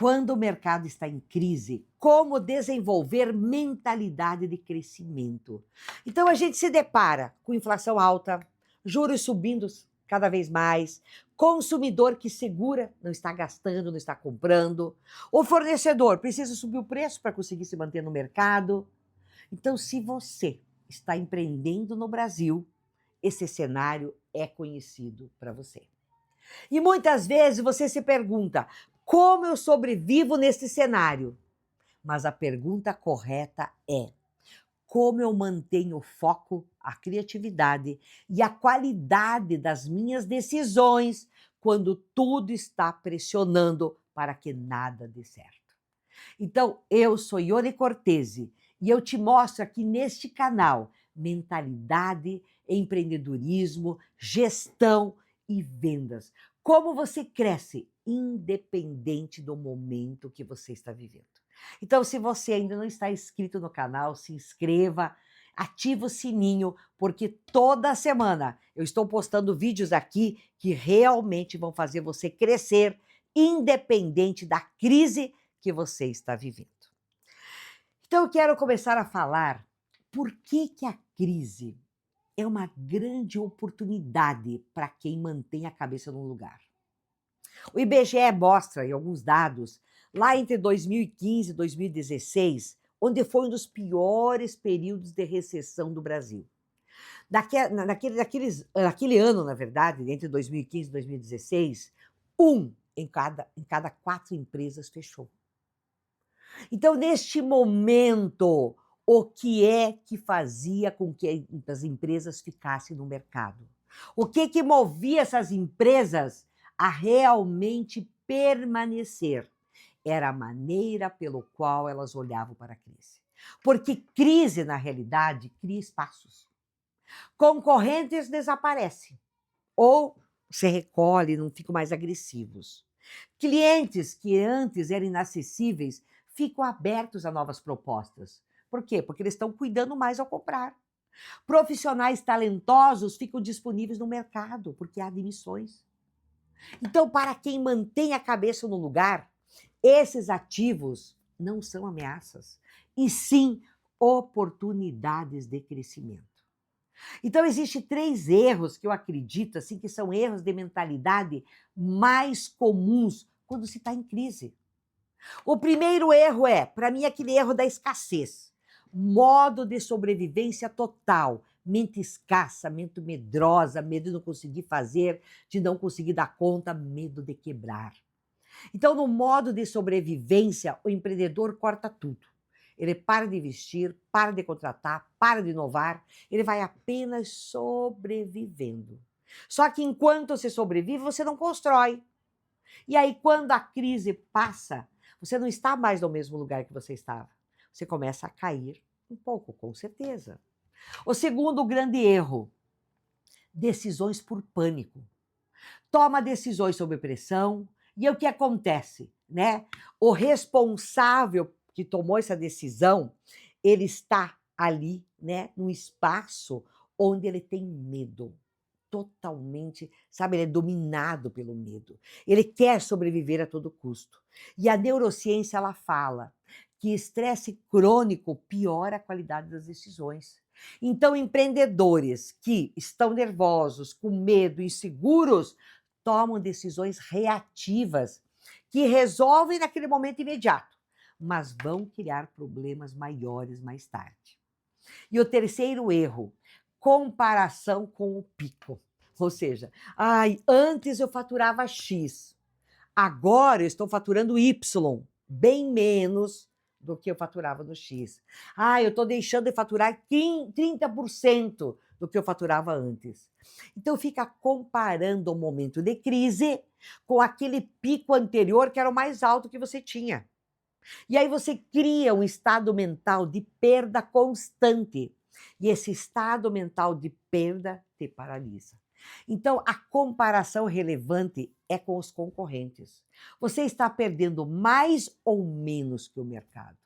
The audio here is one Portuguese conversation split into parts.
Quando o mercado está em crise, como desenvolver mentalidade de crescimento? Então a gente se depara com inflação alta, juros subindo cada vez mais, consumidor que segura, não está gastando, não está comprando, o fornecedor precisa subir o preço para conseguir se manter no mercado. Então, se você está empreendendo no Brasil, esse cenário é conhecido para você. E muitas vezes você se pergunta: como eu sobrevivo nesse cenário? Mas a pergunta correta é: como eu mantenho o foco, a criatividade e a qualidade das minhas decisões quando tudo está pressionando para que nada dê certo? Então, eu sou Ione Cortese e eu te mostro aqui neste canal mentalidade, empreendedorismo, gestão e vendas. Como você cresce independente do momento que você está vivendo. Então, se você ainda não está inscrito no canal, se inscreva, ativa o sininho, porque toda semana eu estou postando vídeos aqui que realmente vão fazer você crescer independente da crise que você está vivendo. Então, eu quero começar a falar por que a crise é uma grande oportunidade para quem mantém a cabeça no lugar. O IBGE mostra em alguns dados, lá entre 2015 e 2016, onde foi um dos piores períodos de recessão do Brasil. Naquele ano, na verdade, entre 2015 e 2016, um em cada 4 empresas fechou. Então, neste momento, o que é que fazia com que as empresas ficassem no mercado? O que movia essas empresas a realmente permanecer? Era a maneira pelo qual elas olhavam para a crise. Porque crise, na realidade, cria espaços. Concorrentes desaparecem ou se recolhem, não ficam mais agressivos. Clientes que antes eram inacessíveis ficam abertos a novas propostas. Por quê? Porque eles estão cuidando mais ao comprar. Profissionais talentosos ficam disponíveis no mercado, porque há admissões. Então, para quem mantém a cabeça no lugar, esses ativos não são ameaças, e sim oportunidades de crescimento. Então, existem 3 erros que eu acredito assim, que são erros de mentalidade mais comuns quando se está em crise. O primeiro erro é, para mim, aquele erro da escassez. Modo de sobrevivência total. Mente escassa, mente medrosa, medo de não conseguir fazer, de não conseguir dar conta, medo de quebrar. Então, no modo de sobrevivência, o empreendedor corta tudo. Ele para de investir, para de contratar, para de inovar, ele vai apenas sobrevivendo. Só que enquanto você sobrevive, você não constrói. E aí, quando a crise passa, você não está mais no mesmo lugar que você estava. Você começa a cair um pouco, com certeza. O segundo grande erro, decisões por pânico. Toma decisões sob pressão, e é o que acontece, né? O responsável que tomou essa decisão, ele está ali, né, num espaço onde ele tem medo. Totalmente, sabe, ele é dominado pelo medo. Ele quer sobreviver a todo custo. E a neurociência, ela fala que estresse crônico piora a qualidade das decisões. Então, empreendedores que estão nervosos, com medo, inseguros, tomam decisões reativas que resolvem naquele momento imediato, mas vão criar problemas maiores mais tarde. E o terceiro erro, comparação com o pico. Ou seja, antes eu faturava X, agora eu estou faturando Y, bem menos do que eu faturava no X. Eu estou deixando de faturar 30% do que eu faturava antes. Então fica comparando o momento de crise com aquele pico anterior que era o mais alto que você tinha. E aí você cria um estado mental de perda constante. E esse estado mental de perda te paralisa. Então, a comparação relevante é com os concorrentes. Você está perdendo mais ou menos que o mercado?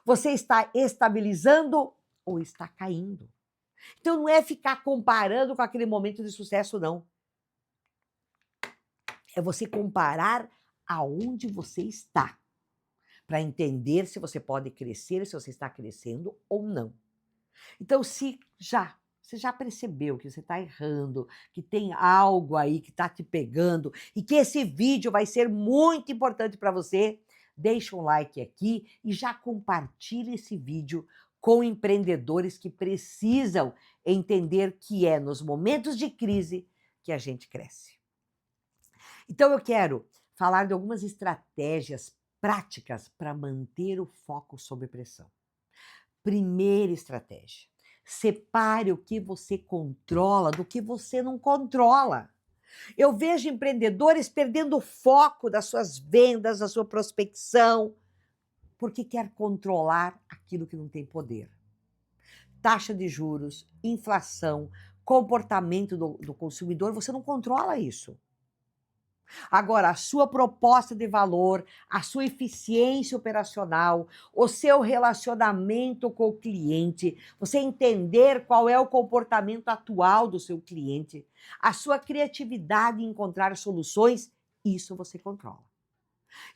Você está estabilizando ou está caindo? Então, não é ficar comparando com aquele momento de sucesso, não. É você comparar aonde você está, para entender se você pode crescer, se você está crescendo ou não. Então, você já percebeu que você está errando, que tem algo aí que está te pegando e que esse vídeo vai ser muito importante para você, deixa um like aqui e já compartilha esse vídeo com empreendedores que precisam entender que é nos momentos de crise que a gente cresce. Então, eu quero falar de algumas estratégias práticas para manter o foco sob pressão. Primeira estratégia: separe o que você controla do que você não controla. Eu vejo empreendedores perdendo o foco das suas vendas, da sua prospecção, porque quer controlar aquilo que não tem poder. Taxa de juros, inflação, comportamento do consumidor, você não controla isso. Agora, a sua proposta de valor, a sua eficiência operacional, o seu relacionamento com o cliente, você entender qual é o comportamento atual do seu cliente, a sua criatividade em encontrar soluções, isso você controla.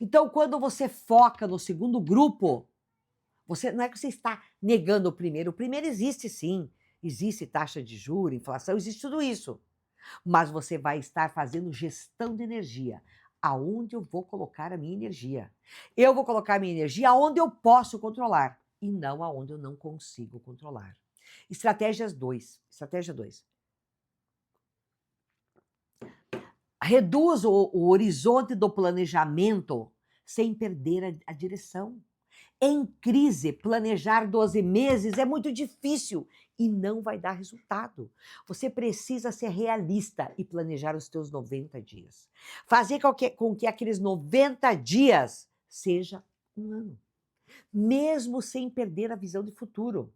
Então, quando você foca no segundo grupo, não é que você está negando o primeiro existe sim, existe taxa de juros, inflação, existe tudo isso. Mas você vai estar fazendo gestão de energia. Aonde eu vou colocar a minha energia? Eu vou colocar a minha energia aonde eu posso controlar e não aonde eu não consigo controlar. Estratégia 2. Reduz o horizonte do planejamento sem perder a direção. Em crise, planejar 12 meses é muito difícil e não vai dar resultado. Você precisa ser realista e planejar os teus 90 dias. Fazer com que aqueles 90 dias seja um ano, mesmo sem perder a visão de futuro.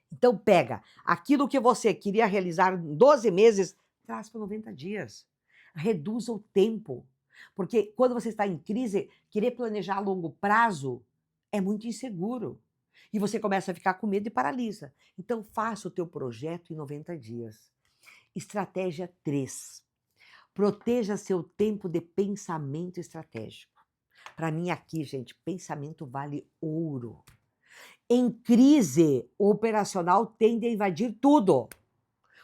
Então pega aquilo que você queria realizar em 12 meses, traz para 90 dias. Reduza o tempo. Porque quando você está em crise, querer planejar a longo prazo é muito inseguro. E você começa a ficar com medo e paralisa. Então, faça o teu projeto em 90 dias. Estratégia 3. Proteja seu tempo de pensamento estratégico. Para mim aqui, gente, pensamento vale ouro. Em crise, o operacional tende a invadir tudo.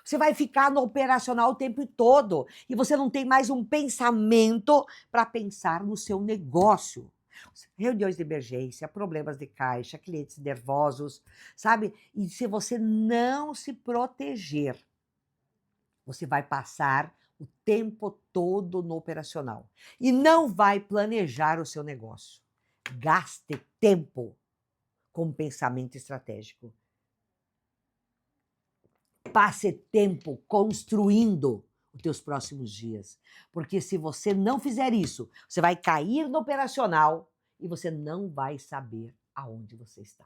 Você vai ficar no operacional o tempo todo e você não tem mais um pensamento para pensar no seu negócio. Reuniões de emergência, problemas de caixa, clientes nervosos, sabe? E se você não se proteger, você vai passar o tempo todo no operacional e não vai planejar o seu negócio. Gaste tempo com pensamento estratégico. Passe tempo construindo os teus próximos dias. Porque se você não fizer isso, você vai cair no operacional e você não vai saber aonde você está.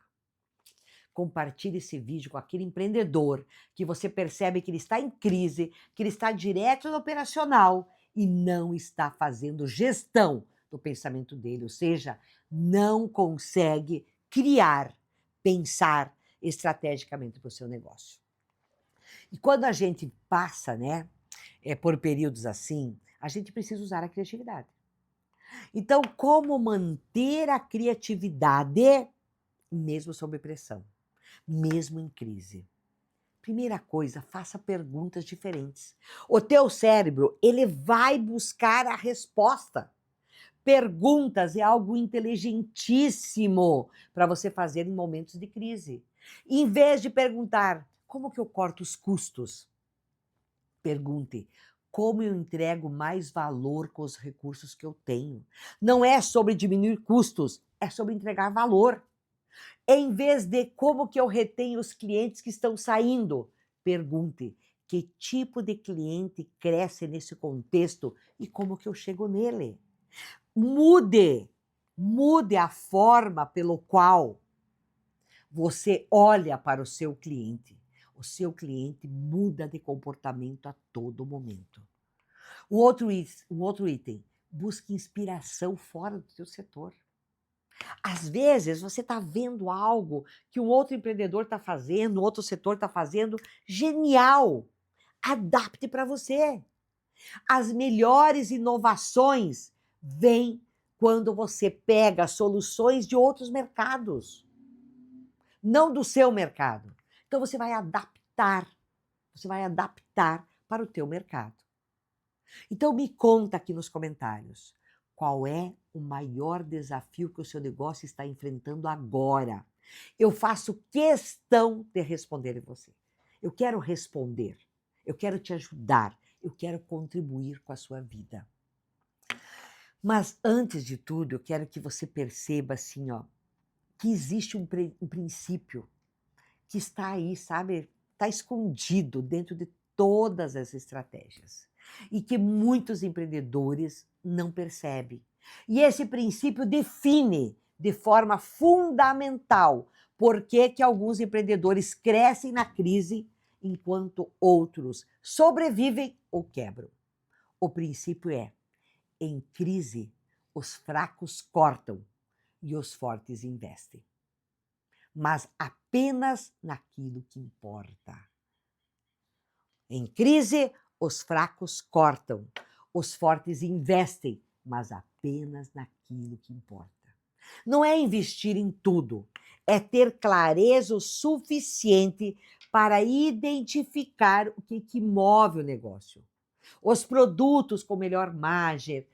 Compartilhe esse vídeo com aquele empreendedor que você percebe que ele está em crise, que ele está direto no operacional e não está fazendo gestão do pensamento dele, ou seja, não consegue criar, pensar estrategicamente para o seu negócio. E quando a gente passa, né, por períodos assim, a gente precisa usar a criatividade. Então, como manter a criatividade mesmo sob pressão, mesmo em crise? Primeira coisa, faça perguntas diferentes. O teu cérebro, ele vai buscar a resposta. Perguntas é algo inteligentíssimo para você fazer em momentos de crise. Em vez de perguntar, como que eu corto os custos? Pergunte, como eu entrego mais valor com os recursos que eu tenho? Não é sobre diminuir custos, é sobre entregar valor. Em vez de como que eu retenho os clientes que estão saindo, pergunte, que tipo de cliente cresce nesse contexto e como que eu chego nele? Mude a forma pelo qual você olha para o seu cliente. O seu cliente muda de comportamento a todo momento. Um outro item, busque inspiração fora do seu setor. Às vezes, você está vendo algo que um outro empreendedor está fazendo, outro setor está fazendo, genial! Adapte para você. As melhores inovações vem quando você pega soluções de outros mercados, não do seu mercado. Então você vai adaptar para o teu mercado. Então me conta aqui nos comentários, qual é o maior desafio que o seu negócio está enfrentando agora? Eu faço questão de responder você. Eu quero responder, eu quero te ajudar, eu quero contribuir com a sua vida. Mas antes de tudo, eu quero que você perceba assim, ó, que existe um princípio que está aí, sabe? Está escondido dentro de todas as estratégias e que muitos empreendedores não percebem. E esse princípio define de forma fundamental por que alguns empreendedores crescem na crise enquanto outros sobrevivem ou quebram. O princípio é: em crise, os fracos cortam e os fortes investem, mas apenas naquilo que importa. Em crise, os fracos cortam, os fortes investem, mas apenas naquilo que importa. Não é investir em tudo, é ter clareza o suficiente para identificar o que move o negócio. Os produtos com melhor margem,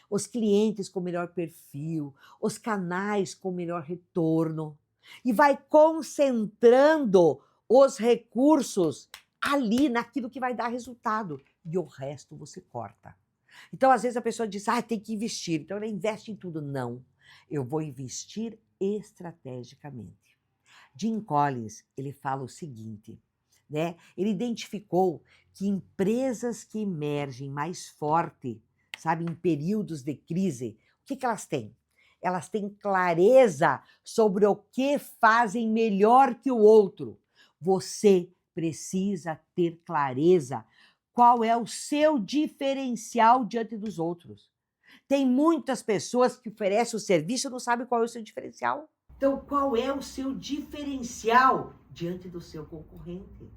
os clientes com melhor perfil, os canais com melhor retorno. E vai concentrando os recursos ali naquilo que vai dar resultado. E o resto você corta. Então, às vezes a pessoa diz, tem que investir. Então, ela investe em tudo. Não, eu vou investir estrategicamente. Jim Collins, ele fala o seguinte, né? Ele identificou que empresas que emergem mais forte, sabe, em períodos de crise, o que elas têm? Elas têm clareza sobre o que fazem melhor que o outro. Você precisa ter clareza qual é o seu diferencial diante dos outros. Tem muitas pessoas que oferecem o serviço e não sabem qual é o seu diferencial. Então, qual é o seu diferencial diante do seu concorrente?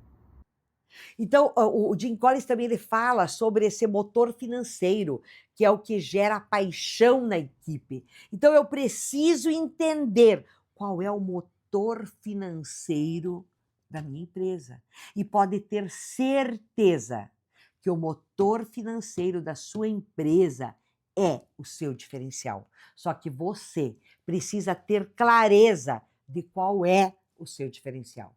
Então, o Jim Collins também ele fala sobre esse motor financeiro, que é o que gera paixão na equipe. Então, eu preciso entender qual é o motor financeiro da minha empresa. E pode ter certeza que o motor financeiro da sua empresa é o seu diferencial. Só que você precisa ter clareza de qual é o seu diferencial.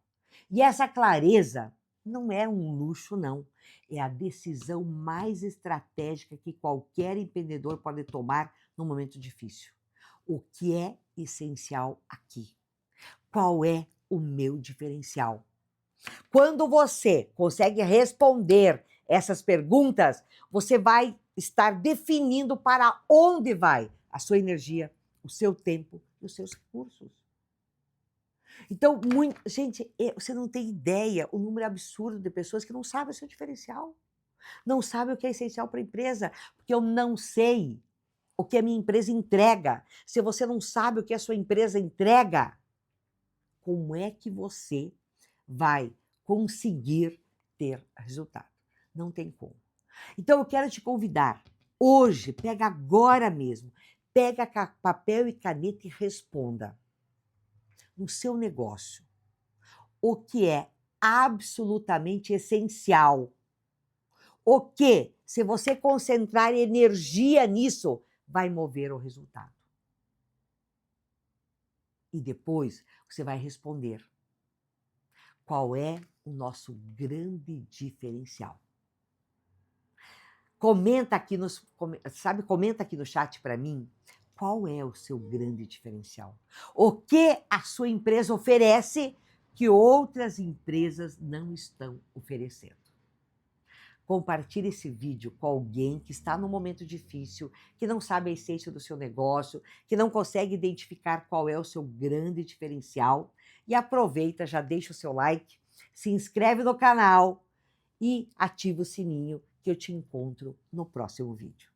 E essa clareza não é um luxo, não. É a decisão mais estratégica que qualquer empreendedor pode tomar num momento difícil. O que é essencial aqui? Qual é o meu diferencial? Quando você consegue responder essas perguntas, você vai estar definindo para onde vai a sua energia, o seu tempo e os seus recursos. Então, gente, você não tem ideia o número absurdo de pessoas que não sabem o seu diferencial. Não sabem o que é essencial para a empresa, porque eu não sei o que a minha empresa entrega. Se você não sabe o que a sua empresa entrega, como é que você vai conseguir ter resultado? Não tem como. Então, eu quero te convidar, hoje, pega agora mesmo, pega papel e caneta e responda. No seu negócio, o que é absolutamente essencial. O que, se você concentrar energia nisso, vai mover o resultado. E depois você vai responder. Qual é o nosso grande diferencial? Comenta aqui comenta aqui no chat para mim, qual é o seu grande diferencial? O que a sua empresa oferece que outras empresas não estão oferecendo? Compartilhe esse vídeo com alguém que está num momento difícil, que não sabe a essência do seu negócio, que não consegue identificar qual é o seu grande diferencial. E aproveita, já deixa o seu like, se inscreve no canal e ativa o sininho que eu te encontro no próximo vídeo.